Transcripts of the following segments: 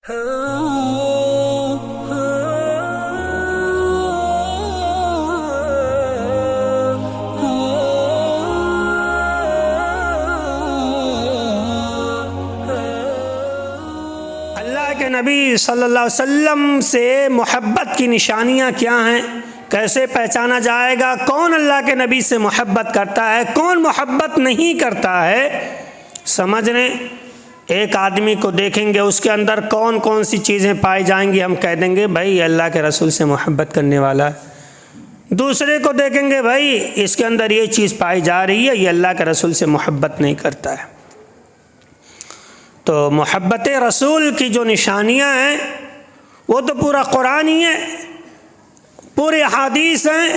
अल्लाह के नबी सल्लल्लाहु अलैहि वसल्लम से मोहब्बत की निशानियाँ क्या हैं, कैसे पहचाना जाएगा कौन अल्लाह के नबी से मोहब्बत करता है, कौन मोहब्बत नहीं करता है। समझ रहे, एक आदमी को देखेंगे उसके अंदर कौन कौन सी चीज़ें पाई जाएंगी, हम कह देंगे भाई अल्लाह के रसूल से मोहब्बत करने वाला है। दूसरे को देखेंगे भाई इसके अंदर ये चीज़ पाई जा रही है, ये अल्लाह के रसूल से मोहब्बत नहीं करता है। तो मोहब्बत रसूल की जो निशानियां हैं वो तो पूरा कुरान ही है, पूरे हदीस हैं।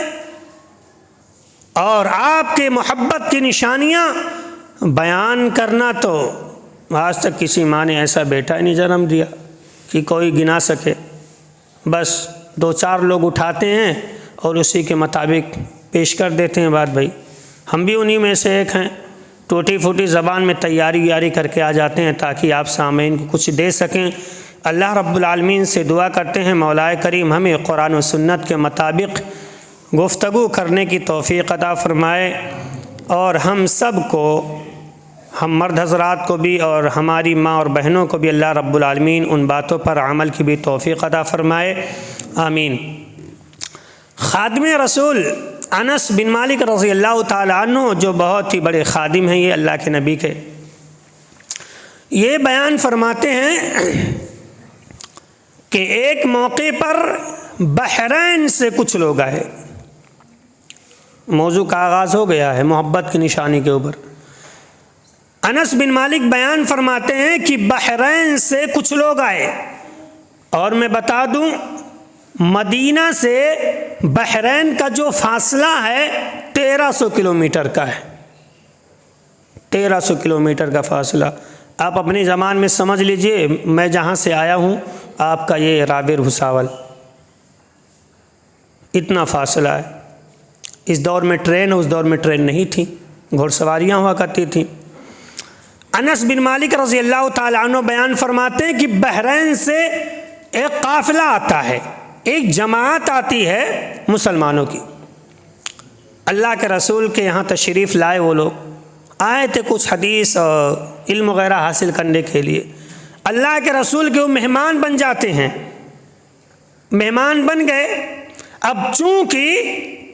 और आपके मोहब्बत की निशानियां बयान करना तो आज तक किसी माँ ने ऐसा बेटा ही नहीं जन्म दिया कि कोई गिना सके। बस दो चार लोग उठाते हैं और उसी के मुताबिक पेश कर देते हैं बात। भाई हम भी उन्हीं में से एक हैं, टूटी फूटी ज़बान में तैयारी करके आ जाते हैं ताकि आप सामईन को कुछ दे सकें। अल्लाह रब्बुल आलमीन से दुआ करते हैं मौलाए करीम हमें कुरान और सुन्नत के मुताबिक गुफ्तगू करने की तौफ़ीक़ अता फ़रमाए और हम सब को, हम मर्द हज़रात को भी और हमारी माँ और बहनों को भी अल्लाह रब्बुल आलमीन उन बातों पर अमल की भी तौफ़ीक़ अता फ़रमाए, आमीन। ख़ादिम रसूल अनस बिन मालिक रज़ी अल्लाह ताला अन्हु जो बहुत ही बड़े ख़ादिम हैं ये अल्लाह के नबी के, ये बयान फरमाते हैं कि एक मौके पर बहरैन से कुछ लोग आए। मौजू का आगाज़ हो गया है मोहब्बत की निशानी के ऊपर। अनस बिन मालिक बयान फरमाते हैं कि बहरैन से कुछ लोग आए, और मैं बता दूं मदीना से बहरैन का जो फासला है 1300 किलोमीटर का है। 1300 किलोमीटर का फासला आप अपनी ज़बान में समझ लीजिए। मैं जहाँ से आया हूँ आपका ये राबिर भुसावल, इतना फासला है। इस दौर में ट्रेन, उस दौर में ट्रेन नहीं थी, घुड़सवारियाँ हुआ करती थी। अनस बिन मालिक रज़ी अल्लाह ताला अन्हु बयान फरमाते हैं कि बहरैन से एक काफ़िला आता है, एक जमात आती है मुसलमानों की। अल्लाह के रसूल के यहाँ तशरीफ़ लाए वो लोग, आए थे कुछ हदीस और इल्म वगैरह हासिल करने के लिए। अल्लाह के रसूल के वो मेहमान बन जाते हैं। मेहमान बन गए। अब चूँकि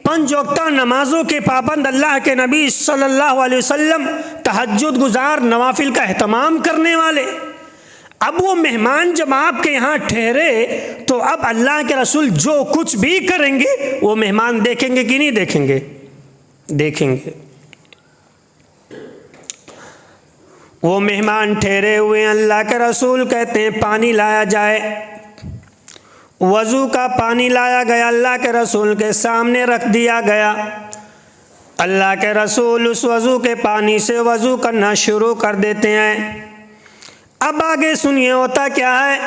5 वक्ता नमाज़ों के पाबंद अल्लाह के नबी सल्लल्लाहु अलैहि वसल्लम, तहज्जुद गुजार, नवाफिल का एहतमाम करने वाले, अब वो मेहमान जब आपके यहाँ ठहरे तो अब अल्लाह के रसूल जो कुछ भी करेंगे वो मेहमान देखेंगे कि नहीं देखेंगे? देखेंगे। वो मेहमान ठहरे हुए, अल्लाह के रसूल कहते हैं पानी लाया जाए। वज़ू का पानी लाया गया, अल्लाह के रसूल के सामने रख दिया गया। अल्लाह के रसूल उस वज़ू के पानी से वज़ू करना शुरू कर देते हैं। अब आगे सुनिए होता क्या है।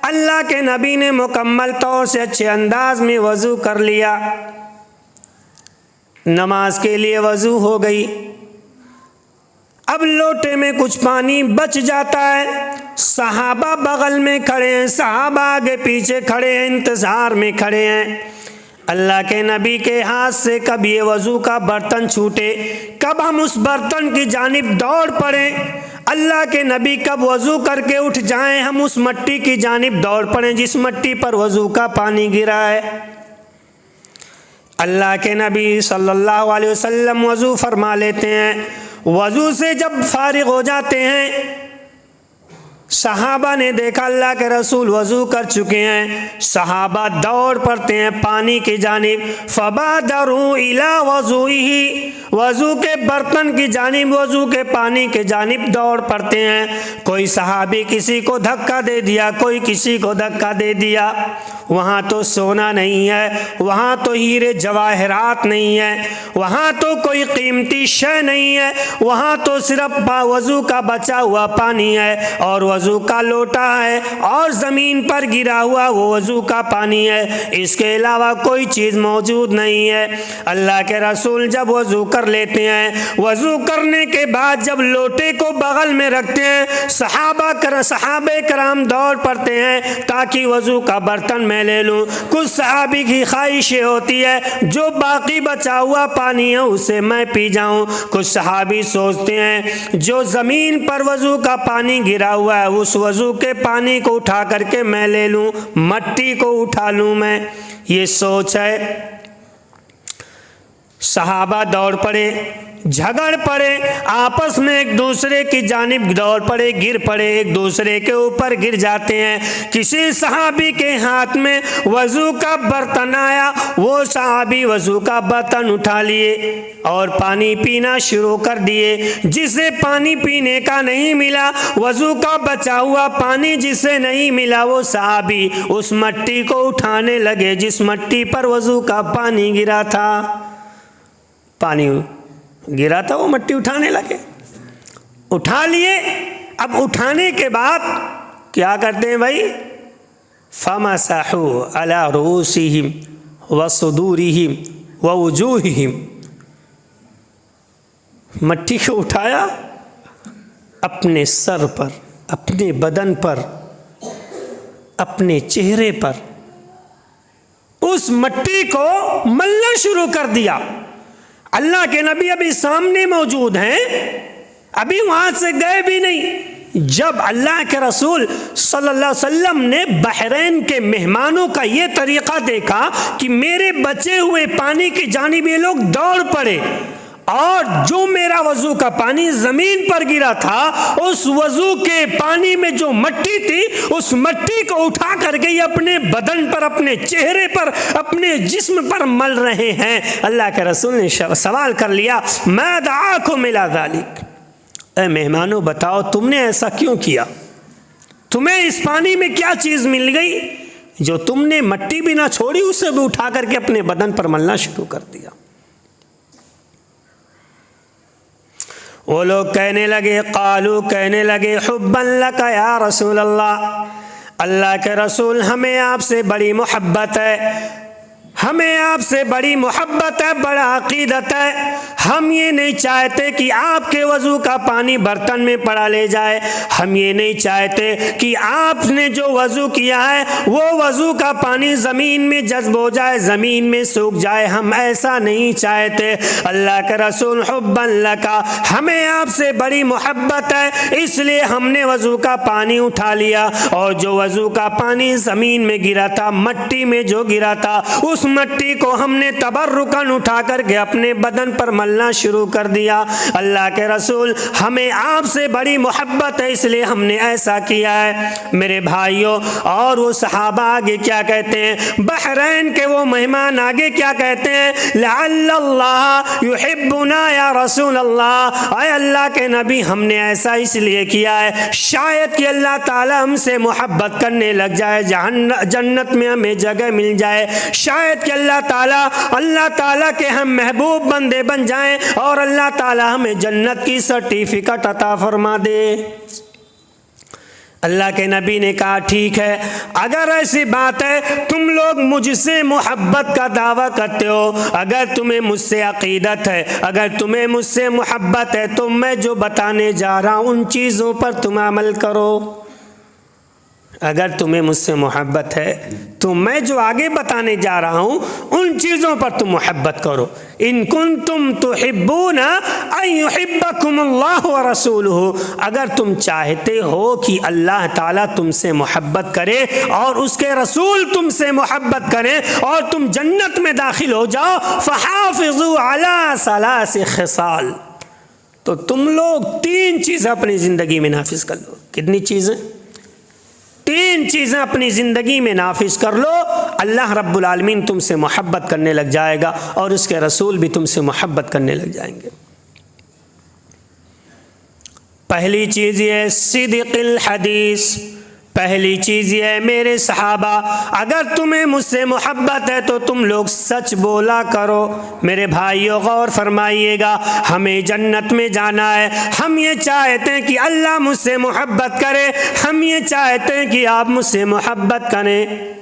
अल्लाह के नबी ने मुकम्मल तौर से अच्छे अंदाज में वज़ू कर लिया, नमाज के लिए वज़ू हो गई। अब लोटे में कुछ पानी बच जाता है। सहाबा बगल में खड़े हैं, सहाबा आगे पीछे खड़े हैं, इंतज़ार में खड़े हैं। अल्लाह के नबी के हाथ से कब ये वज़ू का बर्तन छूटे, कब हम उस बर्तन की जानिब दौड़ पड़ें। अल्लाह के नबी कब वज़ू करके उठ जाएं, हम उस मिट्टी की जानिब दौड़ पड़ें जिस मिट्टी पर वज़ू का पानी गिरा है। अल्लाह के नबी सल्लल्लाहु अलैहि वसल्लम वज़ू फरमा लेते हैं। वज़ू से जब फारिग हो जाते हैं, सहाबा ने देखा अल्लाह के रसूल वज़ू कर चुके हैं। सहाबा दौड़ पड़ते हैं पानी की जानिब। फ़बादरू इला वज़ूही, वज़ू के बर्तन की जानिब, वज़ू के पानी के जानिब दौड़ पड़ते हैं। कोई सहाबी किसी को धक्का दे दिया, कोई किसी को धक्का दे दिया। वहाँ तो सोना नहीं है, वहाँ तो हीरे जवाहरात नहीं है, वहाँ तो कोई कीमती शय नहीं है, वहाँ तो सिर्फ वज़ू का बचा हुआ पानी है और वज़ू का लोटा है और ज़मीन पर गिरा हुआ वो वज़ू का पानी है, इसके अलावा कोई चीज़ मौजूद नहीं है। अल्लाह के रसूल जब वज़ू कर लेते हैं, वज़ू करने के बाद जब लोटे को बगल में रखते हैं, सहाबे कराम दौड़ पड़ते हैं ताकि वज़ू का बर्तन मैं ले लूँ। कुछ सहाबी की ख्वाहिशें होती है जो बाकी बचा हुआ पानी है उसे मैं पी जाऊँ। कुछ सहाबी सोचते हैं जो ज़मीन पर वज़ू का पानी गिरा हुआ है उस वज़ू के पानी को उठा करके मैं ले लूँ, मट्टी को उठा लूँ मैं। ये सोच है। सहाबा दौड़ पड़े, झगड़ पड़े, आपस में एक दूसरे की जानिब दौड़ पड़े, गिर पड़े, एक दूसरे के ऊपर गिर जाते हैं। किसी सहाबी के हाथ में वज़ू का बर्तन आया, वो सहाबी वज़ू का बर्तन उठा लिए और पानी पीना शुरू कर दिए। जिसे पानी पीने का नहीं मिला, वज़ू का बचा हुआ पानी जिसे नहीं मिला, वो सहाबी उस मट्टी को उठाने लगे जिस मट्टी पर वज़ू का पानी गिरा था। पानी गिरा था, वो मट्टी उठाने लगे, उठा लिए। अब उठाने के बाद क्या करते हैं भाई? फमसहू अला रूसिहिम व सुदूरिहिम व वजूहिहिम, मट्टी को उठाया, अपने सर पर, अपने बदन पर, अपने चेहरे पर उस मट्टी को मलना शुरू कर दिया। अल्लाह के नबी अभी सामने मौजूद हैं, अभी वहां से गए भी नहीं। जब अल्लाह के रसूल सल्लल्लाहु अलैहि वसल्लम ने बहरैन के मेहमानों का ये तरीक़ा देखा कि मेरे बचे हुए पानी की जानिब ये लोग दौड़ पड़े और जो मेरा वज़ू का पानी ज़मीन पर गिरा था, उस वज़ू के पानी में जो मट्टी थी, उस मट्टी को उठा करके ये अपने बदन पर, अपने चेहरे पर, अपने जिस्म पर मल रहे हैं। अल्लाह के रसूल ने सवाल कर लिया, मैं दआकुम इला ज़ालिक, ए मेहमानों बताओ तुमने ऐसा क्यों किया? तुम्हें इस पानी में क्या चीज़ मिल गई जो तुमने मट्टी भी ना छोड़ी, उसे भी उठा करके अपने बदन पर मलना शुरू कर दिया? वो लोग कहने लगे, क़ालू कहने लगे, हुब्बन लका या रसूल अल्लाह, अल्लाह के रसूल हमें आपसे बड़ी मोहब्बत है, हमें आपसे बड़ी मोहब्बत है, बड़ा अकीदत है। हम ये नहीं चाहते कि आपके वज़ू का पानी बर्तन में पड़ा ले जाए, हम ये नहीं चाहते कि आपने जो वज़ू किया है वो वज़ू का पानी ज़मीन में जज्ब हो जाए, ज़मीन में सूख जाए, हम ऐसा नहीं चाहते। अल्लाह के रसूल हुब्बन लका, हमें आपसे बड़ी मोहब्बत है, इसलिए हमने वज़ू का पानी उठा लिया और जो वज़ू का पानी ज़मीन में गिरा था, मट्टी में जो गिरा था, उस मट्टी को हमने तबर्रुकन उठा करके अपने बदन पर मलना शुरू कर दिया। अल्लाह के रसूल हमें आपसे बड़ी मोहब्बत है, इसलिए हमने ऐसा किया है। मेरे भाइयों, और वो सहाबा आगे क्या कहते हैं, बहरैन के वो मेहमान आगे क्या कहते हैं, लअल्लाह युहिब्बुना या रसूल अल्लाह, ऐ अल्लाह के नबी हमने ऐसा इसलिए किया है शायद कि अल्लाह ताला हमसे मोहब्बत करने लग जाए, जन्नत में हमें जगह मिल जाए, शायद कि अल्लाह ताला के हम महबूब बंदे बन जाएं और अल्लाह ताला हमें जन्नत की सर्टिफिकेट अता फरमा दे। अल्लाह के नबी ने कहा, ठीक है, अगर ऐसी बात है, तुम लोग मुझसे मोहब्बत का दावा करते हो, अगर तुम्हें मुझसे अकीदत है, अगर तुम्हें मुझसे मोहब्बत है, तो मैं जो बताने जा रहा हूँ उन चीज़ों पर तुम अमल करो। अगर तुम्हें मुझसे मोहब्बत है तो मैं जो आगे बताने जा रहा हूँ उन चीज़ों पर तुम मोहब्बत करो। इन कुंतुम तुहिब्बूना अन युहिब्बकुमुल्लाह व रसूलुहु, अगर तुम चाहते हो कि अल्लाह ताला तुमसे मोहब्बत करे और उसके रसूल तुमसे मोहब्बत करें और तुम जन्नत में दाखिल हो जाओ, फहाफिज़ू अला सलासी खिसाल, तो तुम लोग 3 चीज़ें अपनी ज़िंदगी में नाफिज कर लो। कितनी चीज़ें? 3 चीज़ें अपनी ज़िंदगी में नाफिज कर लो, अल्लाह रब्बुल आलमीन तुमसे मोहब्बत करने लग जाएगा और उसके रसूल भी तुमसे मोहब्बत करने लग जाएंगे। पहली चीज़ ये सिद्क़िल हदीस, पहली चीज़ ये है मेरे सहाबा, अगर तुम्हें मुझसे मोहब्बत है तो तुम लोग सच बोला करो। मेरे भाइयों गौर फरमाइएगा, हमें जन्नत में जाना है, हम ये चाहते हैं कि अल्लाह मुझसे मोहब्बत करे, हम ये चाहते हैं कि आप मुझसे मोहब्बत करें।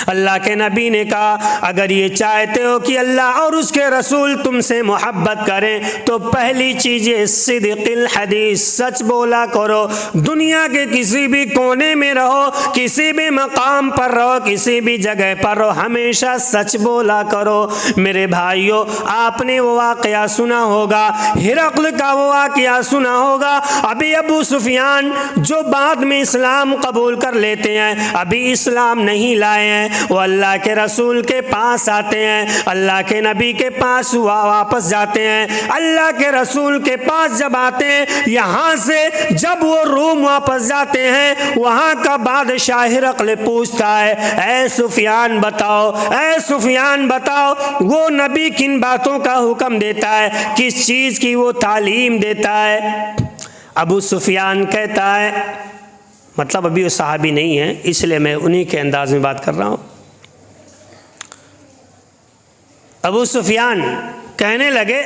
अल्लाह के नबी ने कहा, अगर ये चाहते हो कि अल्लाह और उसके रसूल तुमसे मोहब्बत करें तो पहली चीज़ ये सिद्क़िल हदीस, सच बोला करो। दुनिया के किसी भी कोने में रहो, किसी भी मकाम पर रहो, किसी भी जगह पर रहो, हमेशा सच बोला करो। मेरे भाइयों, आपने वो वाक़या सुना होगा, हिरक़ल का वो वाक़या सुना होगा। अभी अबू सुफियान जो बाद में इस्लाम कबूल कर लेते हैं, अभी इस्लाम नहीं लाए हैं, वो अल्लाह के रसूल के पास आते हैं, अल्लाह के नबी के पास वापस जाते हैं। अल्लाह के रसूल के पास जब आते हैं, यहाँ से जब वो रूम वापस जाते हैं, वहाँ का बादशाह हिरक़ल पूछता है, ऐ सुफियान बताओ, ऐ सुफियान बताओ, वो नबी किन बातों का हुक्म देता है, किस चीज़ की वो तालीम देता है? अबू सुफियान कहता है, मतलब अभी वो सहाबी नहीं है इसलिए मैं उन्हीं के अंदाज में बात कर रहा हूँ। अबू सुफियान कहने लगे,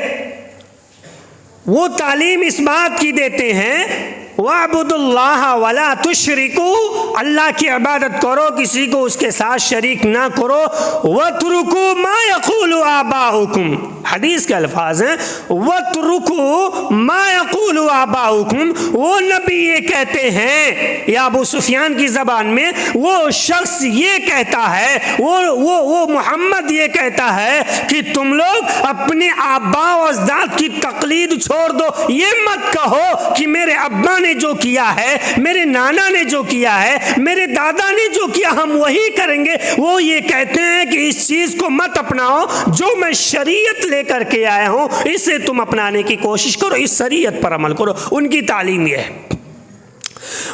वो तालीम इस बात की देते हैं, वाबुदुल्लाह वला तुशरिकू, अल्लाह की इबादत करो, किसी को उसके साथ शरीक ना करो। वतरुकू मा यक़ूलु आबाउकुम, हदीस के अल्फाज हैं, वतरुकू मा यक़ूलु आबाउकुम, वो नबी ये कहते हैं, या अबू सुफियान की ज़बान में वो शख्स ये कहता है, वो मोहम्मद ये कहता है कि तुम लोग अपने आबा व अजदाद की तकलीद छोड़ दो। ये मत कहो कि मेरे अब्बा ने जो किया है, मेरे नाना ने जो किया है, मेरे दादा ने जो किया हम वही करेंगे। वो ये कहते हैं कि इस चीज को मत अपनाओ, जो मैं शरीयत लेकर के आया हूं इसे तुम अपनाने की कोशिश करो, इस शरीयत पर अमल करो। उनकी तालीम यह है।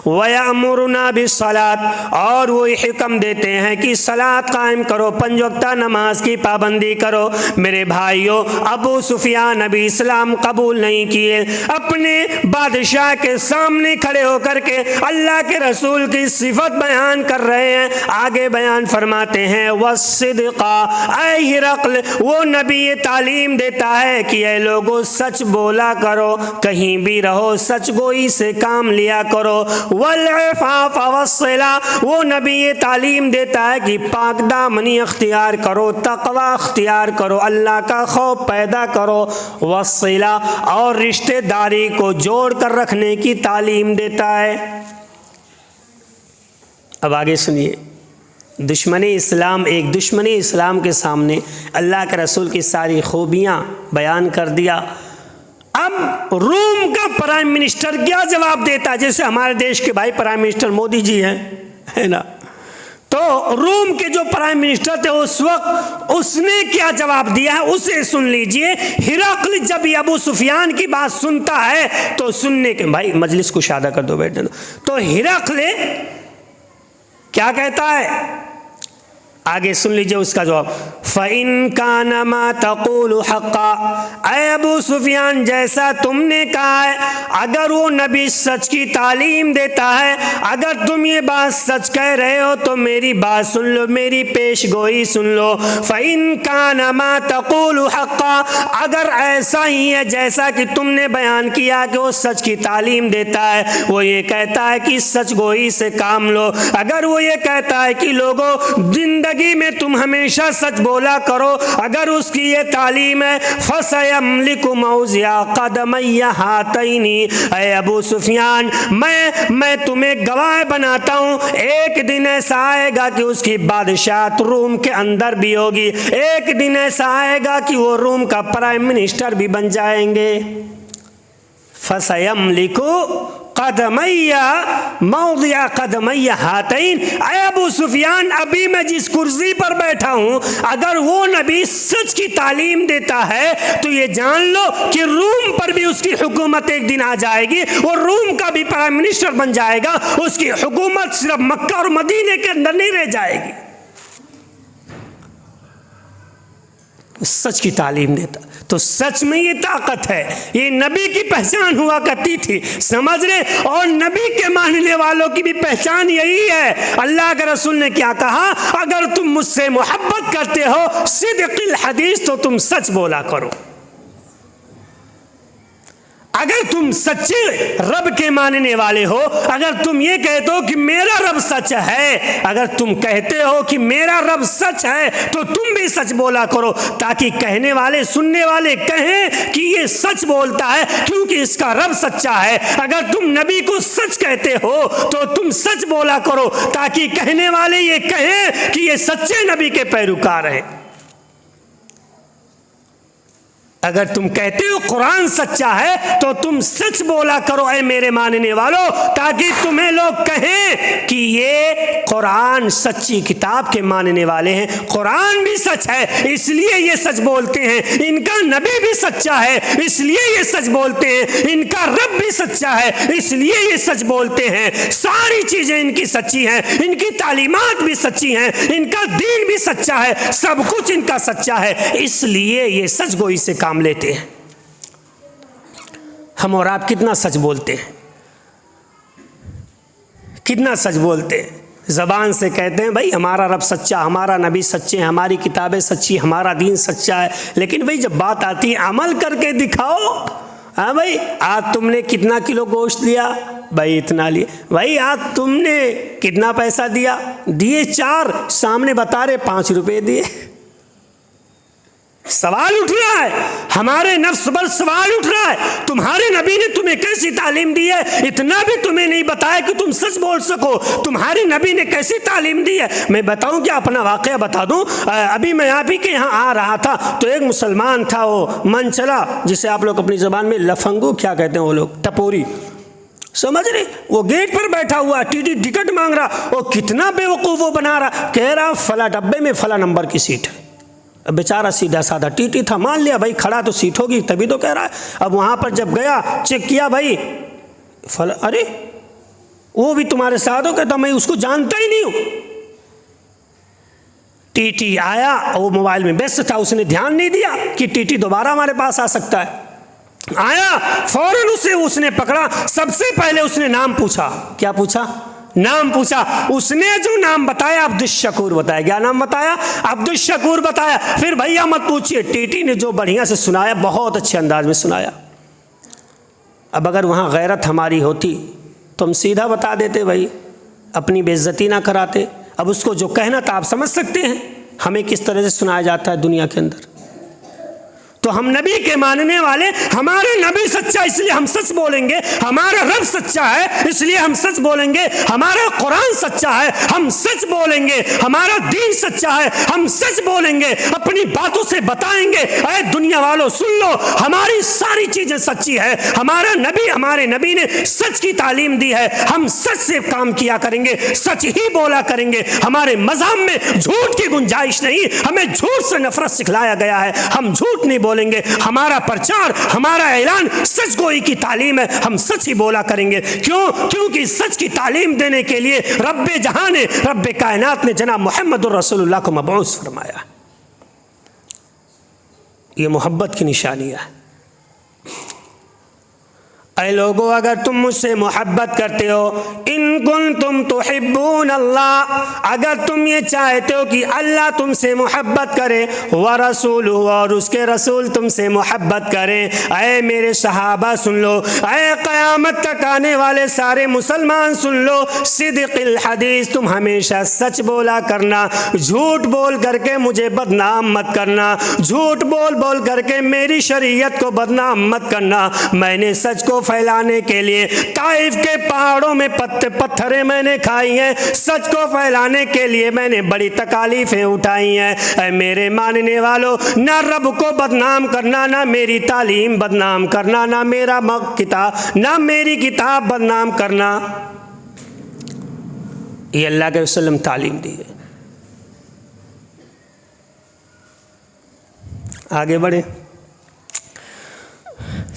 वयामुरुना बिस्सलात, और वो हुक्म देते हैं कि सलात कायम करो, 5 वक्त नमाज की पाबंदी करो। मेरे भाइयों, अबू सुफियान अभी इस्लाम कबूल नहीं किए, अपने बादशाह के सामने खड़े होकर के अल्लाह के रसूल की सिफत बयान कर रहे हैं। आगे बयान फरमाते हैं, वस्सिद्क़ा, ऐ हिरक़ल, वो नबी ये तालीम देता है कि ऐ लोगों सच बोला करो, कहीं भी रहो सच गोई से काम लिया करो। वल्अफ़ाफ़ वस्सिला, वो नबी ये तालीम देता है कि पाक दामनी अख्तियार करो, तक़वा अख्तियार करो, अल्लाह का खौफ पैदा करो। वस्सिला, और रिश्तेदारी को जोड़ कर रखने की तालीम देता है। अब आगे सुनिए, दुश्मनी इस्लाम, एक दुश्मनी इस्लाम के सामने अल्लाह के रसूल की सारी खूबियाँ बयान कर दिया। अब रूम का प्राइम मिनिस्टर क्या जवाब देता है? जैसे हमारे देश के भाई प्राइम मिनिस्टर मोदी जी हैं, है ना, तो रूम के जो प्राइम मिनिस्टर थे उस वक्त, उसने क्या जवाब दिया है उसे सुन लीजिए। हिरक़ल जब अबू सुफियान की बात सुनता है तो सुनने के, भाई मजलिस को शादा कर दो, बैठने दो, तो हिरक़ल क्या कहता है, आगे सुन लीजिए उसका जवाब। फ़इन कान मा तक़ूलु हक़्क़ा, ऐ अबू सुफियान जैसा तुमने कहा है, अगर वो नबी सच की तालीम देता है, अगर तुम ये बात सच कह रहे हो तो मेरी बात सुन लो, मेरी पेश गोई सुन लो। फ़इन कान मा तक़ूलु हक़्क़ा, अगर ऐसा ही है जैसा कि तुमने बयान किया कि वो सच की तालीम देता है, वो ये कहता है कि सच गोई से काम लो, अगर वो ये कहता है कि लोगों जिंदगी में तुम हमेशा सच बोला करो, अगर उसकी ये तालीम है, फसयमलिकु मौज़िया क़दमैया हातैनी, ऐ अबू सुफियान मैं तुम्हें गवाह बनाता हूँ, एक दिन ऐसा आएगा कि उसकी बादशाहत रूम के अंदर भी होगी, एक दिन ऐसा आएगा कि वो रूम का प्राइम मिनिस्टर भी बन जाएंगे। फसयमलिकु कदमैया मौदिया कदमैया हातैन, ऐ अबू सुफियान अभी मैं जिस कुर्सी पर बैठा हूँ, अगर वो नबी सच की तालीम देता है तो ये जान लो कि रूम पर भी उसकी हुकूमत एक दिन आ जाएगी, वो रूम का भी प्राइम मिनिस्टर बन जाएगा, उसकी हुकूमत सिर्फ मक्का और मदीने के अंदर नहीं रह जाएगी। सच की तालीम देता, तो सच में ये ताकत है, ये नबी की पहचान हुआ करती थी, समझ रहे। और नबी के मानने वालों की भी पहचान यही है। अल्लाह के रसूल ने क्या कहा, अगर तुम मुझसे मोहब्बत करते हो सिद्क़िल हदीस, तो तुम सच बोला करो। अगर तुम सच्चे रब के मानने वाले हो, अगर तुम ये कहते हो कि मेरा रब सच है, अगर तुम कहते हो कि मेरा रब सच है, तो तुम भी सच बोला करो, ताकि कहने वाले सुनने वाले कहें कि ये सच बोलता है क्योंकि इसका रब सच्चा है। अगर तुम नबी को सच कहते हो तो तुम सच बोला करो, ताकि कहने वाले ये कहें कि ये सच्चे नबी के पैरोकार हैं। अगर तुम कहते हो कुरान सच्चा है तो तुम सच बोला करो ऐ मेरे मानने वालों, ताकि तुम्हें लोग कहें कि ये कुरान सच्ची किताब के मानने वाले हैं। कुरान भी सच है इसलिए ये सच बोलते हैं, इनका नबी भी सच्चा है इसलिए ये सच बोलते हैं, इनका रब भी सच्चा है इसलिए ये सच बोलते हैं। सारी चीजें इनकी सच्ची हैं, इनकी तालीमात भी सच्ची हैं, इनका दीन भी सच्चा है, सब कुछ इनका सच्चा है, इसलिए ये सच गोई से काम लेते हैं। हम और आप कितना सच बोलते हैं, कितना सच बोलते हैं। ज़बान से कहते हैं भाई हमारा रब सच्चा, हमारा नबी सच्चे, हमारी किताबें सच्ची, हमारा दीन सच्चा है, लेकिन भाई जब बात आती है अमल करके दिखाओ। हाँ भाई, आज तुमने कितना किलो गोश्त लिया, भाई इतना लिए। भाई आज तुमने कितना पैसा दिया, दिए 4, सामने बता रहे 5 रुपए दिए। सवाल उठ रहा है, हमारे नफ्स पर सवाल उठ रहा है, तुम्हारे नबी ने तुम्हें कैसी तालीम दी है, इतना भी तुम्हें नहीं बताया कि तुम सच बोल सको। तुम्हारे नबी ने कैसी तालीम दी है। मैं बताऊं क्या, अपना वाकया बता दूं। अभी मैं आप ही के यहाँ आ रहा था तो एक मुसलमान था, वो मन चला, जिसे आप लोग अपनी ज़बान में लफंगू क्या कहते हैं, वो लोग टपोरी, समझ रहे। वो गेट पर बैठा हुआ टीटी टिकट मांग रहा, वो कितना बेवकूफ़ वो बना रहा, कह रहा फला डब्बे में फला नंबर की सीट है। बेचारा सीधा साधा टीटी था, मान लिया भाई खड़ा तो सीट होगी, तभी तो कह रहा है। अब वहाँ पर जब गया चेक किया, भाई फला, अरे वो भी तुम्हारे साथ हो, कहता मैं उसको जानता ही नहीं हूँ। टीटी आया, वो मोबाइल में व्यस्त था, उसने ध्यान नहीं दिया कि टीटी दोबारा हमारे पास आ सकता है। आया फौरन उसने पकड़ा, सबसे पहले उसने नाम पूछा। क्या पूछा? नाम पूछा। उसने जो नाम बताया अब्दुल शकूर बताया। क्या नाम बताया? अब्दुल शकूर बताया। फिर भैया मत पूछिए, टीटी ने जो बढ़िया से सुनाया, बहुत अच्छे अंदाज में सुनाया। अब अगर वहाँ गैरत हमारी होती तो हम सीधा बता देते, भाई अपनी बेइज्जती ना कराते। अब उसको जो कहना था आप समझ सकते हैं हमें किस तरह से सुनाया जाता है दुनिया के अंदर। तो हम नबी के मानने वाले, हमारे नबी सच्चा इसलिए हम सच बोलेंगे, हमारा रब सच्चा है इसलिए हम सच बोलेंगे, हमारा कुरान सच्चा है हम सच बोलेंगे, हमारा दीन सच्चा है हम सच बोलेंगे, अपनी बातों से बताएंगे ऐ दुनिया वालों सुन लो, हमारी सारी चीजें सच्ची है, हमारे नबी ने सच की तालीम दी है, हम सच से काम किया करेंगे, सच ही बोला करेंगे। हमारे मज़हब में झूठ की गुंजाइश नहीं, हमें झूठ से नफरत सिखलाया गया है, हम झूठ नहीं बोलेंगे। हमारा प्रचार, हमारा ऐलान सच गोई की तालीम है, हम सच ही बोला करेंगे। क्यों? क्योंकि सच की तालीम देने के लिए रब्बे जहां ने, रब्बे कायनात ने जनाब मुहम्मदुर रसूलुल्लाह को मबऊस फरमाया। ये मोहब्बत की निशानियां है। ऐ लोगों, अगर तुम मुझसे मोहब्बत करते हो, इन कुंतुम तुहिब्बून अल्लाह, अगर तुम ये चाहते हो कि अल्लाह तुमसे मोहब्बत करे, व रसूलुहु, और उसके रसूल तुमसे मोहब्बत करें, ऐ मेरे सहाबा सुन लो, ऐ क़यामत तक आने वाले सारे मुसलमान सुन लो, सिद्क़िल हदीस, तुम हमेशा सच बोला करना, झूठ बोल करके मुझे बदनाम मत करना, झूठ बोल बोल करके मेरी शरीयत को बदनाम मत करना। मैंने सच को फैलाने के लिए ताइफ के पहाड़ों में पत्थरें मैंने खाई हैं, सच को फैलाने के लिए मैंने बड़ी तकालीफें उठाई हैं। मेरे मानने वालों, ना रब को बदनाम करना, ना मेरी तालीम बदनाम करना, ना मेरा किताब, ना मेरी किताब बदनाम करना। ये अल्लाह के वसल्लम तालीम दी है। आगे बढ़े।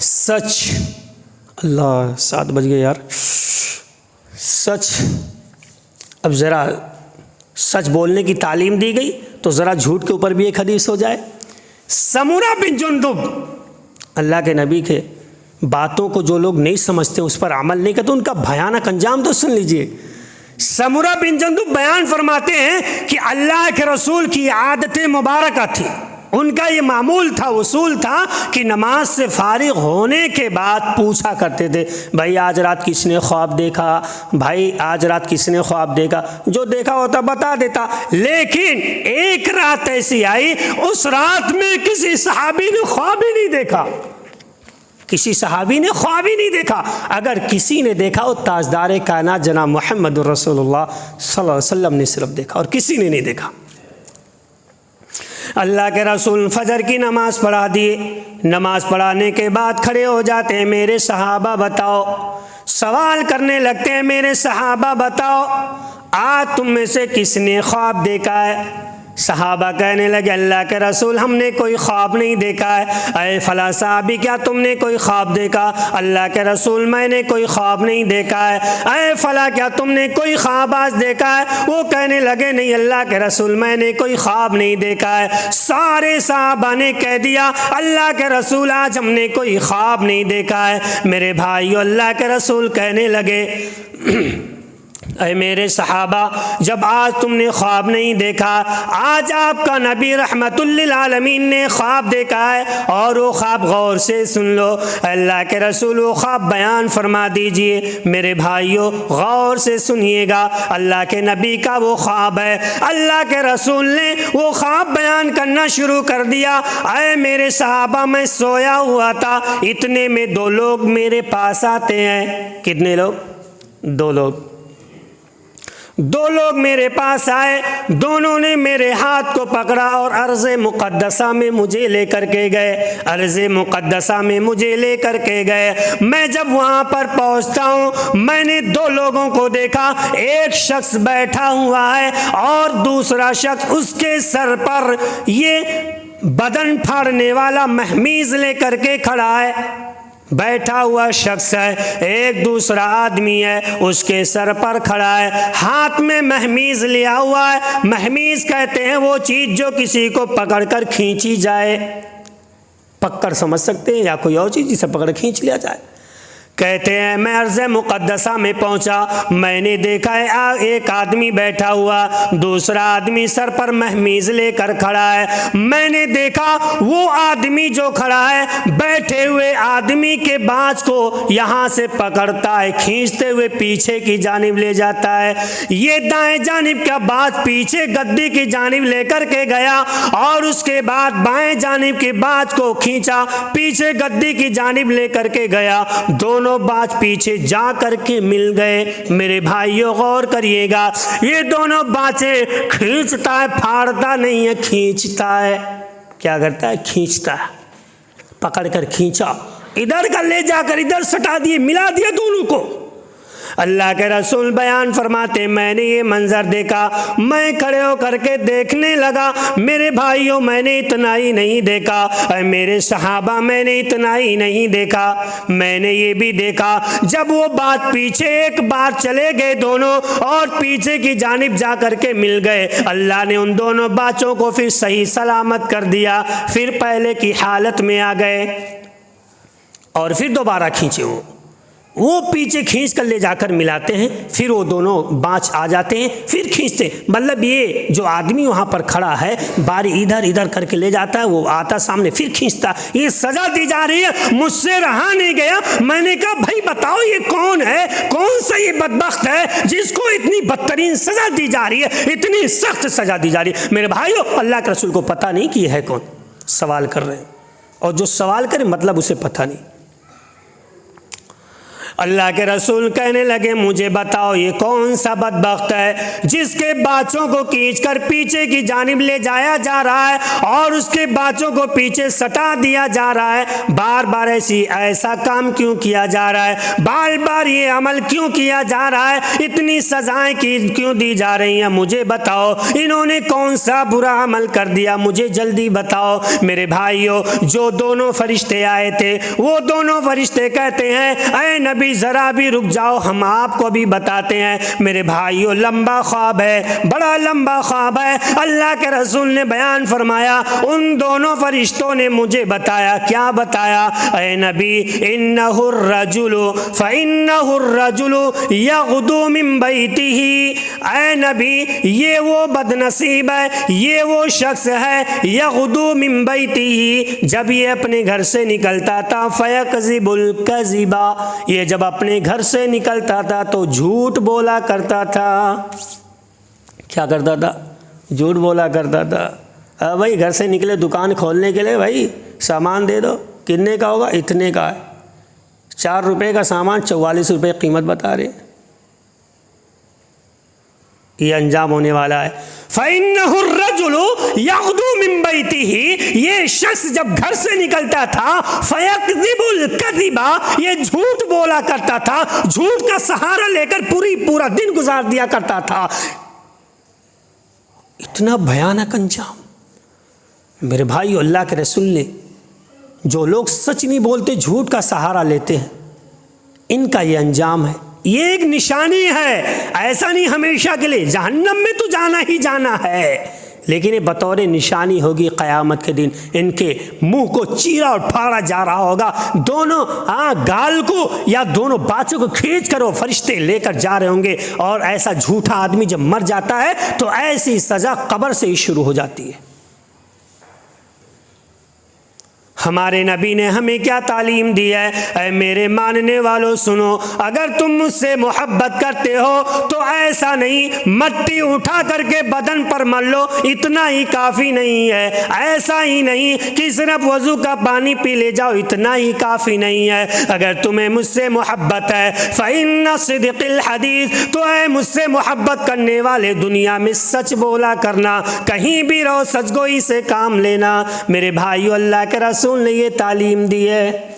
सच, अल्लाह 7 बज गए यार। सच, अब ज़रा सच बोलने की तालीम दी गई तो ज़रा झूठ के ऊपर भी एक हदीस हो जाए समुरा बिन जुंदुब, अल्लाह के नबी के बातों को जो लोग नहीं समझते, उस पर अमल नहीं करते, उनका भयानक अंजाम तो सुन लीजिए। समुरा बिन जुंदुब बयान फरमाते हैं कि अल्लाह के रसूल की आदत मुबारक थी, उनका ये मामूल था, उसूल था कि नमाज से फारिग होने के बाद पूछा करते थे, भाई आज रात किसने ख्वाब देखा, भाई आज रात किसने ख्वाब देखा, जो देखा होता बता देता। लेकिन एक रात ऐसी आई, उस रात में किसी सहाबी ने ख्वाब ही नहीं देखा, किसी सहाबी ने ख्वाब ही नहीं देखा। अगर किसी ने देखा वो ताजदार कायनात जनाब मोहम्मद रसूलुल्लाह सल्लल्लाहु अलैहि वसल्लम ने सिर्फ देखा, और किसी ने नहीं देखा। अल्लाह के रसूल फजर की नमाज पढ़ा दिए, नमाज पढ़ाने के बाद खड़े हो जाते हैं, मेरे सहाबा बताओ, सवाल करने लगते हैं, मेरे सहाबा बताओ आज तुम में से किसने ख्वाब देखा है। सहाबा कहने लगे, अल्लाह के रसूल हमने कोई ख्वाब नहीं देखा है। अरे फला साहबी क्या तुमने कोई ख्वाब देखा? अल्लाह के रसूल मैंने कोई ख्वाब नहीं देखा है। अरे फला क्या तुमने कोई ख्वाब आज देखा है? वो कहने लगे नहीं अल्लाह के रसूल मैंने कोई ख्वाब नहीं देखा है। सारे सहाबा ने कह दिया अल्लाह के रसूल आज हमने कोई ख्वाब नहीं देखा है। मेरे भाइयों अल्लाह के रसूल कहने लगे अरे मेरे सहाबा जब आज तुमने ख्वाब नहीं देखा, आज आपका नबी रहमतुल्लिल आलमीन ने ख्वाब देखा है, और वो ख्वाब गौर से सुन लो। अल्लाह के रसूल वो ख्वाब बयान फरमा दीजिए। मेरे भाइयों गौर से सुनिएगा, अल्लाह के नबी का वो ख्वाब है। अल्लाह के रसूल ने वो ख्वाब बयान करना शुरू कर दिया। अरे मेरे सहाबा मैं सोया हुआ था, इतने में दो लोग मेरे पास आते हैं। कितने लोग? दो लोग मेरे पास आए, दोनों ने मेरे हाथ को पकड़ा और अर्ज़े मुक़द्दसा में मुझे लेकर के गए। अर्ज़े मुक़द्दसा में मुझे लेकर के गए। मैं जब वहाँ पर पहुँचता हूँ मैंने दो लोगों को देखा, एक शख्स बैठा हुआ है और दूसरा शख्स उसके सर पर ये बदन फाड़ने वाला महमीज़ लेकर के खड़ा है। बैठा हुआ शख्स है, एक दूसरा आदमी है उसके सर पर खड़ा है, हाथ में महमीज़ लिया हुआ है। महमीज़ कहते हैं वो चीज़ जो किसी को पकड़कर खींची जाए, पकड़ समझ सकते हैं, या कोई और चीज़ जिसे पकड़ खींच लिया जाए। कहते हैं मैं अर्ज़े मुक़द्दसा में पहुंचा, मैंने देखा है एक आदमी बैठा हुआ, दूसरा आदमी सर पर महमीज़ लेकर खड़ा है। मैंने देखा वो आदमी जो खड़ा है बैठे हुए आदमी के बाज को यहाँ से पकड़ता है, खींचते हुए पीछे की जानिब ले जाता है। ये दाएं जानिब का बाज पीछे गद्दी की जानिब लेकर के गया और उसके बाद बाएं जानिब के बाज को खींचा, पीछे गद्दी की जानिब लेकर के गया। दोनों बाज पीछे जा करके मिल गए। मेरे भाइयों गौर करिएगा, ये दोनों बाजें खींचता है, फाड़ता नहीं है, खींचता है। क्या करता है? खींचता है। पकड़ कर खींचा, इधर का ले जाकर इधर सटा दिए, मिला दिया दोनों को। अल्लाह के रसूल बयान फरमाते मैंने ये मंजर देखा, मैं खड़े होकर के देखने लगा। मेरे भाइयों मैंने इतना ही नहीं देखा, और मेरे सहाबा मैंने इतना ही नहीं देखा, मैंने ये भी देखा जब वो बात पीछे एक बार चले गए दोनों और पीछे की जानिब जा करके मिल गए, अल्लाह ने उन दोनों बाचों को फिर सही सलामत कर दिया, फिर पहले की हालत में आ गए और फिर दोबारा खींचे। वो पीछे खींच कर ले जाकर मिलाते हैं, फिर वो दोनों बाँच आ जाते हैं, फिर खींचते। मतलब ये जो आदमी वहाँ पर खड़ा है बारी इधर इधर करके ले जाता है, वो आता सामने फिर खींचता। ये सज़ा दी जा रही है, मुझसे रहा नहीं गया। मैंने कहा भाई बताओ ये कौन है, कौन सा ये बदबख्त है जिसको इतनी बदतरीन सज़ा दी जा रही है, इतनी सख्त सज़ा दी जा रही है। मेरे भाइयों अल्लाह के रसूल को पता नहीं कि ये है कौन, सवाल कर रहे हैं, और जो सवाल करे मतलब उसे पता नहीं। अल्लाह के रसूल कहने लगे मुझे बताओ ये कौन सा बदबख्त है जिसके बाचों को खींचकर पीछे की जानिब ले जाया जा रहा है और उसके बाचों को पीछे सटा दिया जा रहा है। बार बार ऐसा काम क्यों किया जा रहा है, बार बार ये अमल क्यों किया जा रहा है, इतनी सजाएं क्यों दी जा रही हैं, मुझे बताओ इन्होंने कौन सा बुरा अमल कर दिया, मुझे जल्दी बताओ। मेरे भाइयों जो दोनों फरिश्ते आए थे वो दोनों फरिश्ते कहते हैं ऐ नबी नबी ज़रा भी रुक जाओ, हम आपको भी बताते हैं। मेरे भाइयों, लंबा ख्वाब है, बड़ा लंबा ख्वाब है। अल्लाह के रसूल ने बयान फरमाया, उन दोनों फरिश्तों ने मुझे बताया। क्या बताया? ऐ नबी, इन्नहुर रजुलु फइन्नहुर रजुलु यग़दु मिन बैतिही। ऐ नबी, ये वो बदनसीब है, ये वो शख्स है, यग़दु मिन बैतिही, जब ये अपने घर से निकलता था, फयकज़िबुल कज़िबा, ये जब अपने घर से निकलता था तो झूठ बोला करता था। क्या करता था? झूठ बोला करता था। भाई घर से निकले दुकान खोलने के लिए, भाई सामान दे दो, कितने का होगा? इतने का है। 4 रुपये का सामान 44 रुपये कीमत बता रहे। ये अंजाम होने वाला है। फ़इन्नहुर रजुलु यग़दु मिन बैतिही, ये शख्स जब घर से निकलता था, फयकज़िबुल कज़िबा, ये झूठ बोला करता था, झूठ का सहारा लेकर पूरा दिन गुजार दिया करता था। इतना भयानक अंजाम। मेरे भाई, अल्लाह के रसूल ने, जो लोग सच नहीं बोलते, झूठ का सहारा लेते हैं, इनका ये अंजाम है। ये एक निशानी है। ऐसा नहीं हमेशा के लिए, जहन्नम में तो जाना ही जाना है, लेकिन ये बतौर निशानी होगी क़यामत के दिन। इनके मुंह को चीरा और फाड़ा जा रहा होगा, दोनों गाल को या दोनों बाजू को खींच कर वो फरिश्ते लेकर जा रहे होंगे। और ऐसा झूठा आदमी जब मर जाता है तो ऐसी सज़ा कब्र से ही शुरू हो जाती है। हमारे नबी ने हमें क्या तालीम दी है? ऐ मेरे मानने वालों सुनो, अगर तुम मुझसे मोहब्बत करते हो तो ऐसा नहीं मट्टी उठा करके बदन पर मल लो, इतना ही काफ़ी नहीं है। ऐसा ही नहीं कि सिर्फ वज़ू का पानी पी ले जाओ, इतना ही काफ़ी नहीं है। अगर तुम्हें मुझसे मोहब्बत है, फ़इन्न सिद्क़िल हदीस, तो है मुझसे मोहब्बत करने वाले दुनिया में सच बोला करना, कहीं भी रहो सचगोई से काम लेना। मेरे भाइयों, अल्लाह के रसूल ने ये तालीम दी है।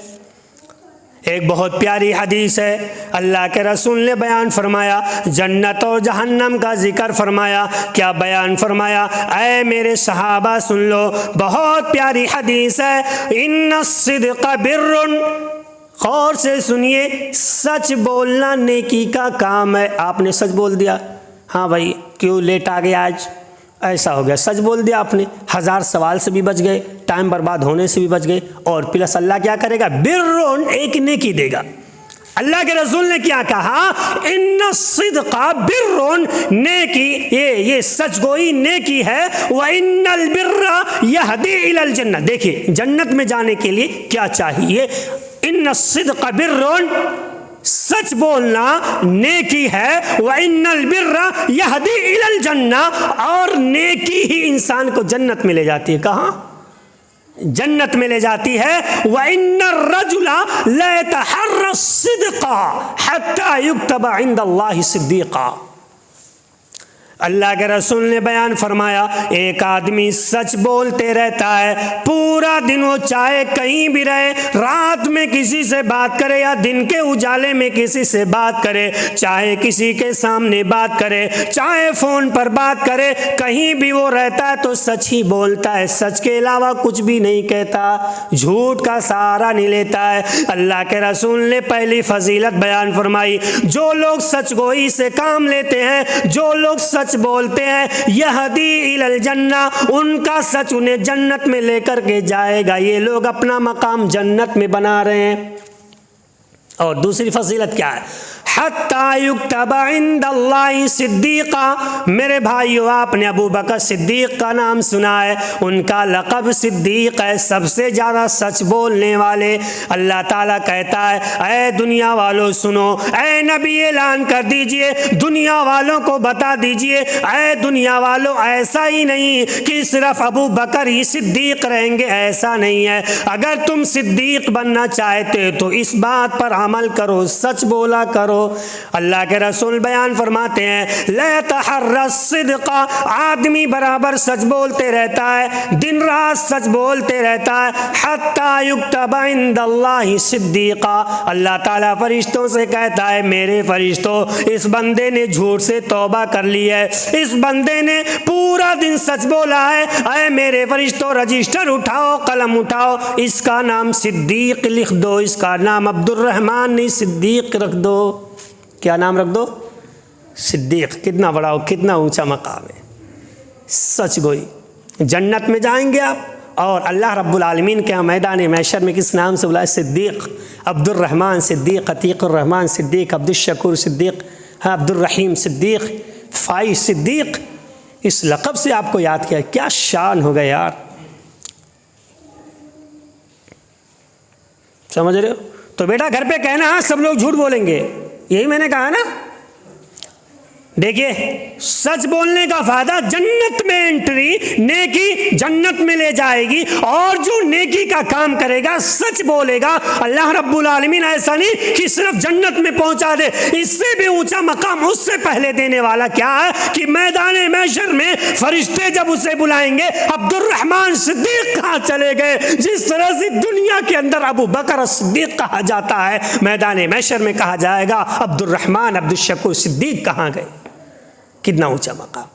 एक बहुत प्यारी हदीस है, अल्लाह के रसूल ने बयान फरमाया, जन्नत और जहन्नम का जिक्र फरमाया। क्या बयान फरमाया? ऐ मेरे सहाबा सुन लो, बहुत प्यारी हदीस है। इन्ना सिद्क़ बिर्रुन, गौर से सुनिए, सच बोलना नेकी का काम है। आपने सच बोल दिया, हाँ भाई क्यों लेट आ गया आज, ऐसा हो गया, सच बोल दिया आपने, 1000 सवाल से भी बच गए, टाइम बर्बाद होने से भी बच गए। और प्लस अल्लाह क्या करेगा? बिर्रुन, एक नेकी देगा। अल्लाह के रसूल ने क्या कहा? इन्ना सिद्क़ा बिर्रुन, नेकी, ये सचगोई नेकी है। व इन्नल बिर्रा यहदी इलल जन्नत। देखिए जन्नत में जाने के लिए क्या चाहिए? इन्ना सिद्क़ा बिर्रुन, सच बोलना नेकी है। व इन्नल बिर्रा यहदी इलल जन्ना, और नेकी ही इंसान को जन्नत में ले जाती है। कहाँ? जन्नत में ले जाती है। व इन्नर रजुला ला यतहर्रा सिद्क़ा हत्ता युक्तबा इंदल्लाहि सिद्दीक़ा। अल्लाह के रसूल ने बयान फरमाया, एक आदमी सच बोलते रहता है पूरा दिन, वो चाहे कहीं भी रहे, रात में किसी से बात करे या दिन के उजाले में किसी से बात करे, चाहे किसी के सामने बात करे, चाहे फ़ोन पर बात करे, कहीं भी वो रहता है तो सच ही बोलता है, सच के अलावा कुछ भी नहीं कहता, झूठ का सहारा नहीं लेता है। अल्लाह के रसूल ने पहली फजीलत बयान फरमाई, जो लोग सचगोई से काम लेते हैं, जो लोग सच बोलते हैं, यहदी इलल जन्ना, उनका सच उन्हें जन्नत में लेकर के जाएगा। ये लोग अपना मकाम जन्नत में बना रहे हैं। और दूसरी फजीलत क्या है? हत्ता युक्तबा इंदल्लाहि सिद्दीक़ा। मेरे भाइयों, आपने अबू बकर सिद्दीक़ का नाम सुना है, उनका लक़ब सिद्दीक़ है, सबसे ज़्यादा सच बोलने वाले। अल्लाह ताला कहता है, ऐ दुनिया वालों सुनो, ऐ नबी ऐलान कर दीजिए, दुनिया वालों को बता दीजिए, ऐ दुनिया वालों, ऐसा ही नहीं कि सिर्फ अबू बकर ही सिद्दीक़ रहेंगे, ऐसा नहीं है। अगर तुम सिद्दीक़ बनना चाहते तो इस बात पर अमल करो, सच बोला करो। अल्लाह के रसूल बयान फरमाते हैं ला तहर्रस सिद्क़ा, आदमी बराबर सच बोलते रहता है, दिन रात सच बोलते रहता है, हत्ता युक्तबा इंदल्लाहि सिद्दीक़ा, अल्लाह ताला फरिश्तों से कहता है मेरे फरिश्तों इस बंदे ने झूठ से तौबा कर ली है, इस बंदे ने पूरा दिन सच बोला है, अरे मेरे फरिश्तों रजिस्टर उठाओ, कलम उठाओ, इसका नाम सिद्दीक लिख दो, इसका नाम अब्दुर्रहमान नहीं सिद्दीक रख दो। क्या नाम रख दो? सिद्दीक। कितना बड़ा हो, कितना ऊंचा मकाम है, सच गोई। जन्नत में जाएंगे आप, और अल्लाह रब्बुल आलमीन के मैदान महशर में किस नाम से बुलाए? सिद्दीक, अब्दुर्रहमान सिद्दीक, अतीकुर्रहमान सिद्दीक, अब्दुश्शकूर सिद्दीक, अब्दुर्रहीम सिद्दीक, फाइज सिद्दीक, इस लक़ब से आपको याद किया। क्या शान हो गए यार, समझ रहे हो? तो बेटा घर पे कहना हाँ सब लोग झूठ बोलेंगे, यही मैंने कहा ना। देखिए सच बोलने का फायदा जन्नत में एंट्री, नेकी जन्नत में ले जाएगी, और जो नेकी का काम करेगा सच बोलेगा, अल्लाह रब्बुल आलमीन ऐसा नहीं कि सिर्फ जन्नत में पहुंचा दे, इससे भी ऊंचा मकाम उससे पहले देने वाला क्या है कि मैदान महशर में फरिश्ते जब उसे बुलाएंगे, अब्दुर्रहमान सिद्दीक कहाँ चले गए, जिस तरह से दुनिया के अंदर अबू बकर सिद्दीक कहा जाता है, मैदान महशर में कहा जाएगा अब्दुर्रहमान अब्दुश्शकूर सिद्दीक कहाँ गए। कितना ऊंचा मकाम।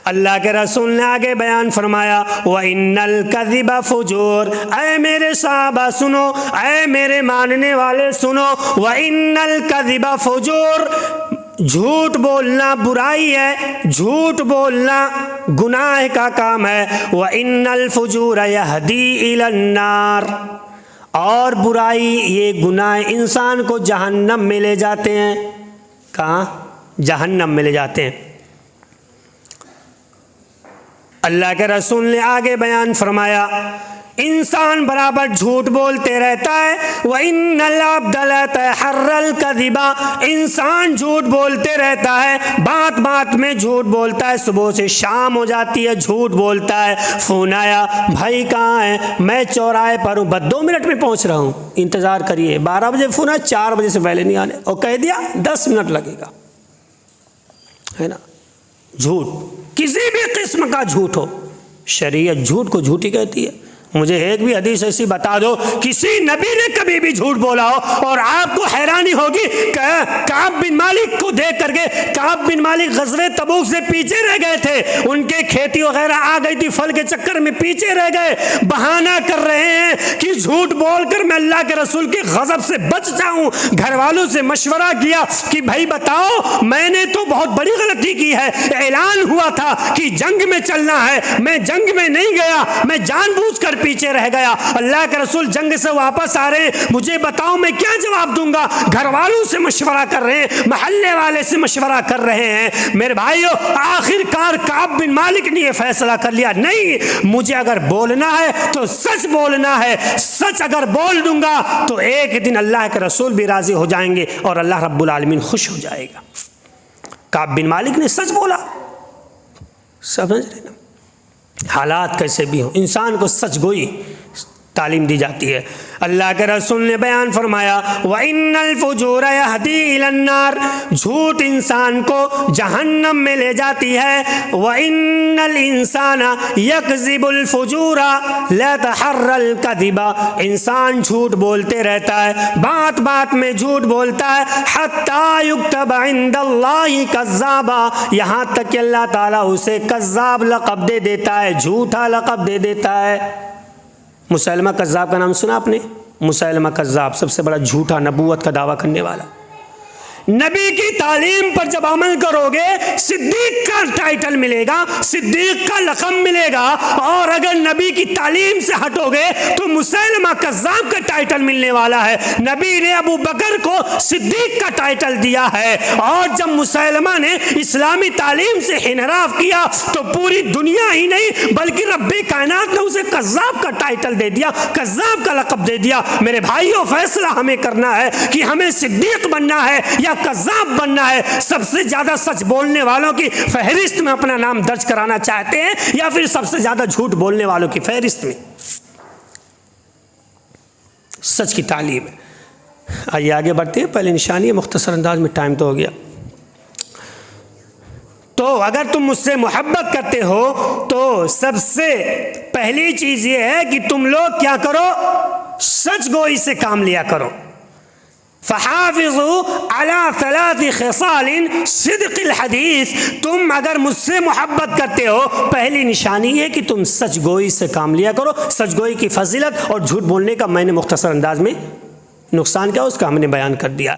अल्लाह के रसूल ने आगे बयान फरमाया व इन्नल कज़िबा फुजूर, ऐ मेरे साहबा सुनो, ऐ मेरे मानने वाले सुनो, व इन्नल कज़िबा फुजूर, झूठ बोलना बुराई है, झूठ बोलना गुनाह का काम है। व इन्नल फुजूर यहदी इलन नार, और बुराई ये गुनाह इंसान को जहन्नम में ले जाते हैं। कहाँ? जहन्नम में ले जाते हैं। अल्लाह के रसूल ने आगे बयान फरमाया इंसान बराबर झूठ बोलते रहता है। व इन्नल अब्द लयतहर्रल कज़िबा, इंसान झूठ बोलते रहता है, बात बात में झूठ बोलता है, सुबह से शाम हो जाती है झूठ बोलता है। फ़ोन आया, भाई कहाँ है? मैं चौराहे पर हूँ, बस 2 मिनट में पहुँच रहा हूँ, इंतज़ार करिए। 12 बजे फ़ोन आया, 4 बजे से पहले नहीं आने, और कह दिया 10 मिनट लगेगा, है ना। झूठ, किसी भी किस्म का झूठ हो, शरीयत झूठ को झूठी कहती है। मुझे एक भी हदीस ऐसी बता दो किसी नबी ने कभी भी झूठ बोला हो और आपको हैरानी होगी। काब बिन मालिक को देख करके, काब बिन मालिक ग़ज़वे तबूक से पीछे रह गए थे, उनके खेती वगैरह आ गई थी, फल के चक्कर में पीछे रह गए, बहाना कर रहे हैं कि झूठ बोलकर मैं अल्लाह के रसूल के ग़ज़ब से बच जाऊं। घर वालों से मशवरा किया कि भाई बताओ, मैंने तो बहुत बड़ी गलती की है, ऐलान हुआ था कि जंग में चलना है, मैं जंग में नहीं गया, मैं जानबूझकर पीछे रह गया। अल्लाह के रसूल जंग से वापस आ रहे हैं, मुझे बताओ मैं क्या जवाब दूंगा। घर वालों से मशवरा कर रहे हैं, महल्ले वाले से मशवरा कर रहे हैं। मेरे भाइयों, आखिरकार काब बिन मालिक ने यह फैसला कर लिया, नहीं, मुझे अगर बोलना है तो सच बोलना है, सच अगर बोल दूंगा तो एक दिन अल्लाह के रसूल भी राजी हो जाएंगे और अल्लाह रब्बुल आलमीन खुश हो जाएगा। काब बिन मालिक ने सच बोला। समझ रहे ना, हालात कैसे भी हो, इंसान को सच गोई तालीम दी जाती है। अल्लाह के रसूल ने बयान फरमाया व इन्नल फुजूर यहदी इलन नार, झूठ इंसान को जहन्नम में ले जाती है। व इन्नल इंसाना यकज़िबुल फुजूरा ला तहर्रल कज़िबा, इंसान झूठ बोलते रहता है, बात बात में झूठ बोलता है। हत्ता युक्तबा इंदल्लाहि कज़्ज़ाबा, यहाँ तक कि अल्लाह ताला उसे कज़्ज़ाब लक़ब दे देता है, झूठा लक़ब दे देता है। मुसैलमा कज़्ज़ाब का नाम सुना आपने? मुसैलमा कज़्ज़ाब सबसे बड़ा झूठा, नबूवत का दावा करने वाला। नबी की तालीम पर जब अमल करोगे सिद्दीक का टाइटल मिलेगा, सिद्दीक का लक़ब मिलेगा, और अगर नबी की तालीम से हटोगे तो मुसैलमा कज़्ज़ाब का टाइटल मिलने वाला है। नबी ने अबू बकर को सिद्दीक का टाइटल दिया है, और जब मुसैलमा ने इस्लामी तालीम से इनहराफ किया तो पूरी दुनिया ही नहीं बल्कि रब्बे कायनात ने उसे कज़्ज़ाब का टाइटल दे दिया, कज़्ज़ाब का लक़ब दे दिया। मेरे भाइयों, फैसला हमें करना है कि हमें सिद्दीक बनना है या कज़्ज़ाब बनना है। सबसे ज्यादा सच बोलने वालों की फहरिस्त में अपना नाम दर्ज कराना चाहते हैं या फिर सबसे ज्यादा झूठ बोलने वालों की फहरिस्त में? सच की तालीम है। आइए आगे बढ़ते हैं। पहले निशानी है, मुख्तसर अंदाज में, टाइम तो हो गया। तो अगर तुम मुझसे मोहब्बत करते हो तो सबसे पहली चीज़ ये है कि तुम लोग क्या करो, सच गोई से काम लिया करो। फ़हाफ़िज़ू अला सलासी ख़िसालिन सिद्क़िल हदीस, तुम अगर मुझसे मोहब्बत करते हो पहली निशानी है कि तुम सच गोई से काम लिया करो। सच गोई की फजीलत और झूठ बोलने का मैंने मुख्तसर अंदाज में नुकसान क्या उसका हमने बयान कर दिया।